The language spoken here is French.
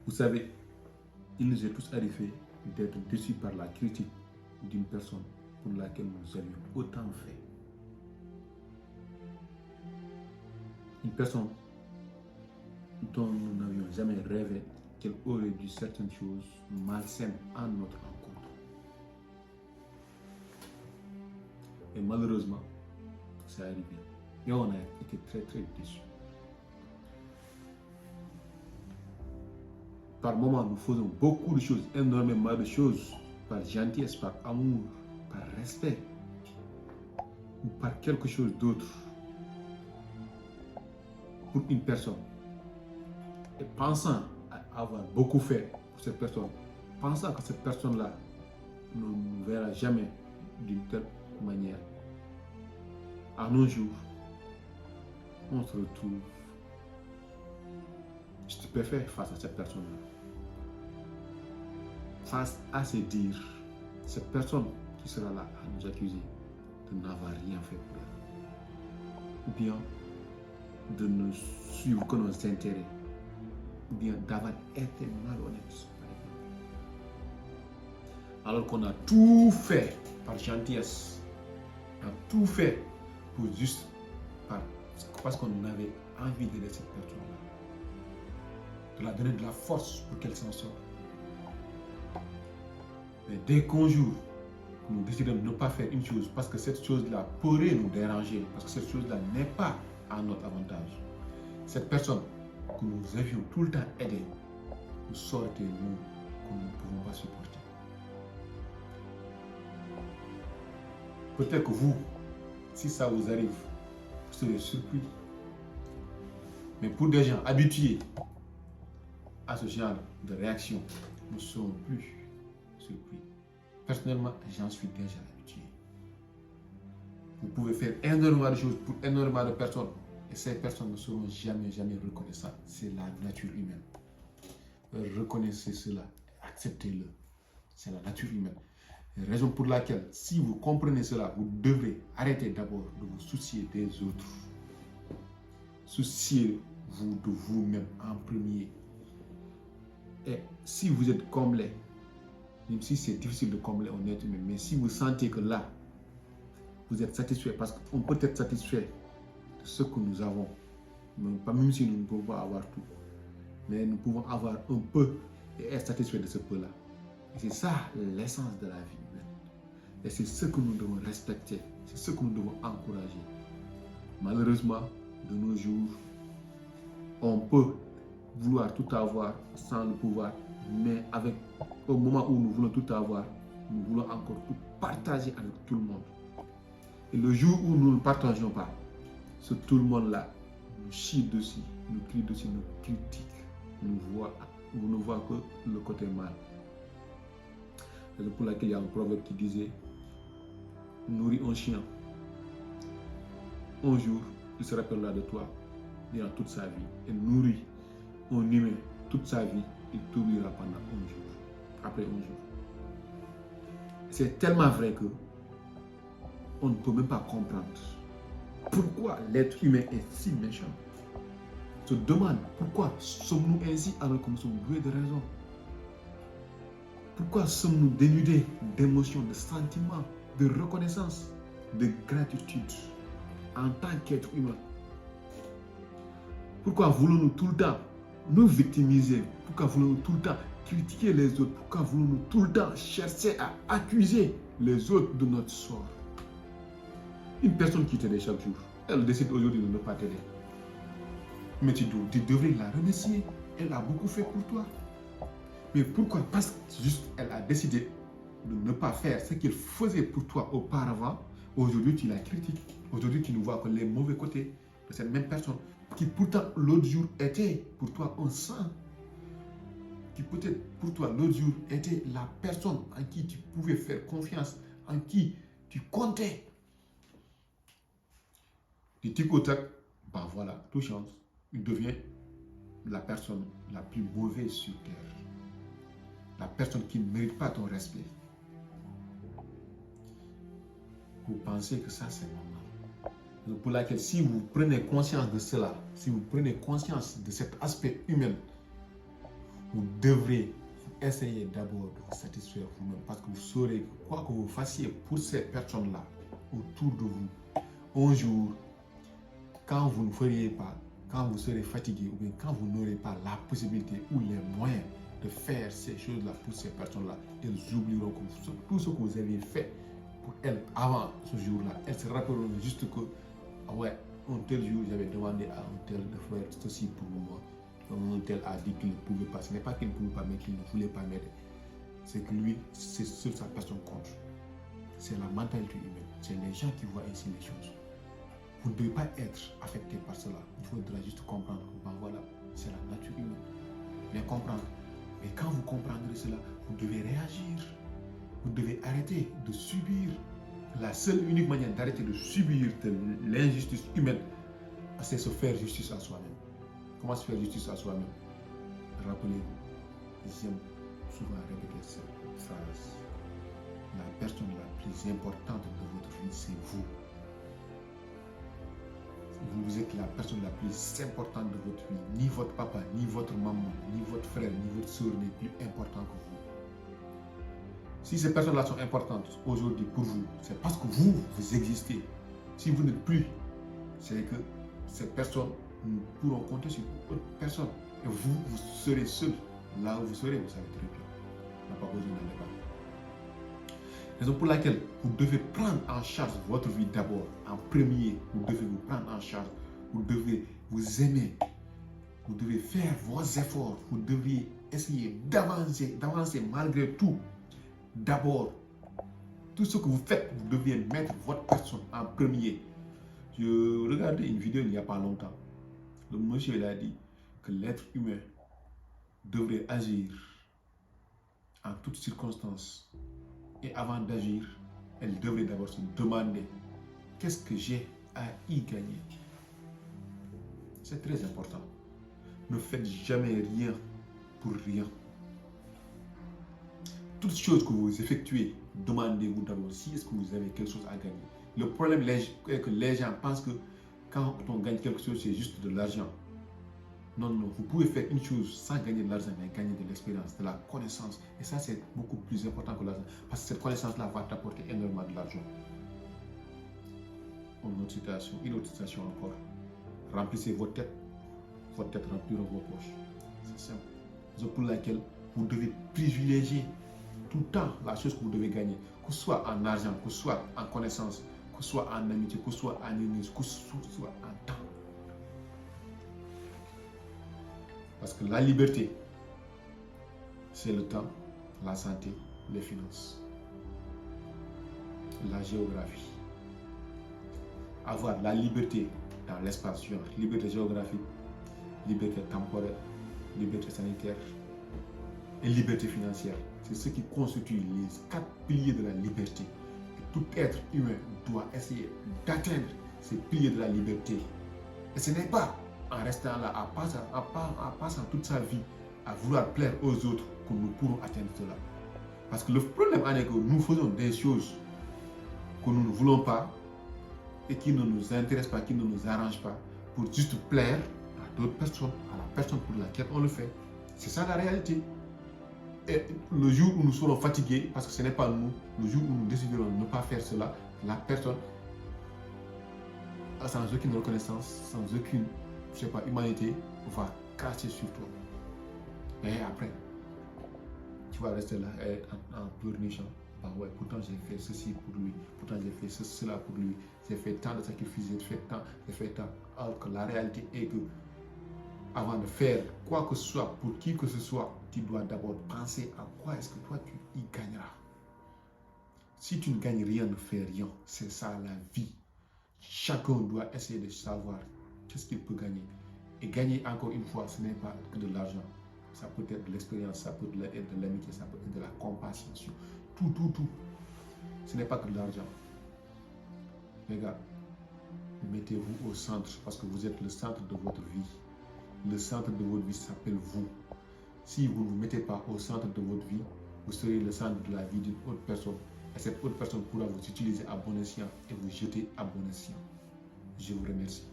Vous savez, il nous est tous arrivé d'être déçus par la critique d'une personne pour laquelle nous avions autant fait. Une personne dont nous n'avions jamais rêvé qu'elle aurait dit certaines choses malsaines à notre encontre. Et malheureusement, c'est arrivé. Et on a été très très déçus. Par moments, nous faisons beaucoup de choses, énormément de choses, par gentillesse, par amour, par respect, ou par quelque chose d'autre, pour une personne. Et pensant avoir beaucoup fait pour cette personne, pensant que cette personne-là ne nous verra jamais d'une telle manière, à nos jours, on se retrouve stupéfait face à cette personne-là. Face à ces dires, cette personne qui sera là à nous accuser de n'avoir rien fait pour elle, ou bien de ne suivre que nos intérêts, ou bien d'avoir été malhonnête, alors qu'on a tout fait par gentillesse, on a tout fait pour juste parce qu'on avait envie d'aider cette personne-là, de la donner de la force pour qu'elle s'en sorte. Mais dès qu'un jour, nous décidons de ne pas faire une chose parce que cette chose-là pourrait nous déranger, parce que cette chose-là n'est pas à notre avantage, cette personne que nous avions tout le temps aidée nous sort des mots que nous ne pouvons pas supporter. Peut-être que vous, si ça vous arrive, vous serez surpris. Mais pour des gens habitués à ce genre de réaction, nous ne serons plus surpris. Personnellement, j'en suis déjà habitué. Vous pouvez faire énormément de choses pour énormément de personnes et ces personnes ne seront jamais reconnaissantes. C'est la nature humaine. Reconnaissez cela, acceptez-le. C'est la nature humaine. Raison pour laquelle, si vous comprenez cela, vous devrez arrêter d'abord de vous soucier des autres. Souciez-vous de vous-même en premier. Et si vous êtes comblé, même si c'est difficile de combler un être humain, mais si vous sentez que là, vous êtes satisfait, parce qu'on peut être satisfait de ce que nous avons, même si nous ne pouvons pas avoir tout, mais nous pouvons avoir un peu et être satisfait de ce peu-là. Et c'est ça l'essence de la vie humaine. Et c'est ce que nous devons respecter, c'est ce que nous devons encourager. Malheureusement, de nos jours, on peut vouloir tout avoir sans le pouvoir, mais au moment où nous voulons tout avoir, nous voulons encore tout partager avec tout le monde. Et le jour où nous ne partageons pas, ce tout le monde-là nous chie dessus, nous crie dessus, nous critique, nous ne voit que le côté mal. C'est pour laquelle il y a un proverbe qui disait « Nourris un chien. Un jour, il se rappellera de toi durant toute sa vie. Et nourris un humain toute sa vie, il t'oubliera pendant un jour. Après un jour. » C'est tellement vrai que on ne peut même pas comprendre pourquoi l'être humain est si méchant. On se demande pourquoi sommes-nous ainsi alors que nous sommes doués de raison. Pourquoi sommes-nous dénudés d'émotions, de sentiments, de reconnaissance, de gratitude en tant qu'être humain? Pourquoi voulons-nous tout le temps nous victimiser? Pourquoi voulons-nous tout le temps critiquer les autres? Pourquoi voulons-nous tout le temps chercher à accuser les autres de notre sort? Une personne qui t'aide chaque jour, elle décide aujourd'hui de ne pas t'aider. Mais tu devrais la remercier. Elle a beaucoup fait pour toi. Mais pourquoi? Parce que juste elle a décidé de ne pas faire ce qu'elle faisait pour toi auparavant. Aujourd'hui, tu la critiques. Aujourd'hui, tu ne vois que les mauvais côtés de cette même personne qui pourtant l'autre jour était pour toi un saint. Qui peut-être pour toi l'autre jour était la personne en qui tu pouvais faire confiance, en qui tu comptais. Du tic au tac, ben voilà, tout change. Il devient la personne la plus mauvaise sur terre. La personne qui ne mérite pas ton respect. Vous pensez que ça c'est normal. Donc pour laquelle si vous prenez conscience de cela, si vous prenez conscience de cet aspect humain, vous devrez essayer d'abord de vous satisfaire vous-même parce que vous saurez quoi que vous fassiez pour ces personnes-là autour de vous. Un jour, quand vous ne feriez pas, quand vous serez fatigué ou bien quand vous n'aurez pas la possibilité ou les moyens de faire ces choses-là pour ces personnes-là, elles oublieront tout ce que vous avez fait pour elles avant ce jour-là. Elles se rappelleront juste que, ah ouais, un tel jour, j'avais demandé à un tel de faire ceci pour moi. Un tel a dit qu'il ne pouvait pas. Ce n'est pas qu'il ne pouvait pas, mais qu'il ne voulait pas m'aider. C'est que lui, c'est seule sa personne compte. C'est la mentalité humaine. C'est les gens qui voient ainsi les choses. Vous ne devez pas être affecté par cela. Il faudra juste comprendre. Ben voilà, c'est la nature humaine. Bien comprendre. Mais quand vous comprendrez cela, vous devez réagir. Vous devez arrêter de subir. La seule unique manière d'arrêter de subir de l'injustice humaine, c'est se faire justice à soi-même. Comment se faire justice à soi-même? Rappelez-vous, j'aime souvent répéter cette phrase. La personne la plus importante de votre vie, c'est vous. Vous êtes la personne la plus importante de votre vie. Ni votre papa, ni votre maman, ni votre frère, ni votre soeur n'est plus important que vous. Si ces personnes-là sont importantes aujourd'hui pour vous, c'est parce que vous existez. Si vous n'êtes plus, c'est que ces personnes ne pourront compter sur autre personne. Et vous serez seul. Là où vous serez, vous savez très bien. On n'a pas besoin d'un débat. Raison pour laquelle vous devez prendre en charge votre vie d'abord. En premier, vous devez vous prendre en charge. Vous devez vous aimer. Vous devez faire vos efforts. Vous devez essayer d'avancer malgré tout. D'abord, tout ce que vous faites, vous devez mettre votre personne en premier. Je regardais une vidéo il n'y a pas longtemps. Le monsieur il a dit que l'être humain devrait agir en toutes circonstances. Et avant d'agir, elle devrait d'abord se demander qu'est-ce que j'ai à y gagner. C'est très important. Ne faites jamais rien pour rien. Toutes choses que vous effectuez, demandez-vous d'abord si est-ce que vous avez quelque chose à gagner. Le problème est que les gens pensent que quand on gagne quelque chose, c'est juste de l'argent. Non, non, vous pouvez faire une chose sans gagner de l'argent, mais gagner de l'expérience, de la connaissance. Et ça, c'est beaucoup plus important que l'argent. Parce que cette connaissance-là va t'apporter énormément de l'argent. Une autre citation encore. Remplissez votre tête remplira vos poches. C'est simple. C'est pour laquelle vous devez privilégier tout le temps la chose que vous devez gagner, que ce soit en argent, que ce soit en connaissance, que ce soit en amitié, que ce soit en énergie, que ce soit en temps. Parce que la liberté, c'est le temps, la santé, les finances, la géographie. Avoir la liberté dans l'espace, liberté géographique, liberté temporelle, liberté sanitaire et liberté financière. C'est ce qui constitue les 4 piliers de la liberté. Et tout être humain doit essayer d'atteindre ces piliers de la liberté. Et ce n'est pas en restant là, en passant toute sa vie à vouloir plaire aux autres que nous pourrons atteindre cela. Parce que le problème est que nous faisons des choses que nous ne voulons pas et qui ne nous intéressent pas, qui ne nous arrangent pas, pour juste plaire à d'autres personnes, à la personne pour laquelle on le fait. C'est ça la réalité. Et le jour où nous serons fatigués, parce que ce n'est pas nous, le jour où nous déciderons de ne pas faire cela, la personne, sans aucune reconnaissance, sans aucune, je sais pas, humanité, va cracher sur toi. Et après, tu vas rester là en pleurnichant. Bah ouais, pourtant j'ai fait ceci pour lui, pourtant j'ai fait cela pour lui, j'ai fait tant de sacrifices, j'ai fait tant. Alors que la réalité est que avant de faire quoi que ce soit pour qui que ce soit, tu dois d'abord penser à quoi est-ce que toi tu y gagneras. Si tu ne gagnes rien, ne fais rien. C'est ça la vie. Chacun doit essayer de savoir qu'est-ce qu'il peut gagner. Et gagner, encore une fois, ce n'est pas que de l'argent. Ça peut être de l'expérience, ça peut être de l'amitié, ça peut être de la compassion. Tout. Ce n'est pas que de l'argent. Les gars, mettez-vous au centre parce que vous êtes le centre de votre vie. Le centre de votre vie s'appelle vous. Si vous ne vous mettez pas au centre de votre vie, vous serez le centre de la vie d'une autre personne. Et cette autre personne pourra vous utiliser à bon escient et vous jeter à bon escient. Je vous remercie.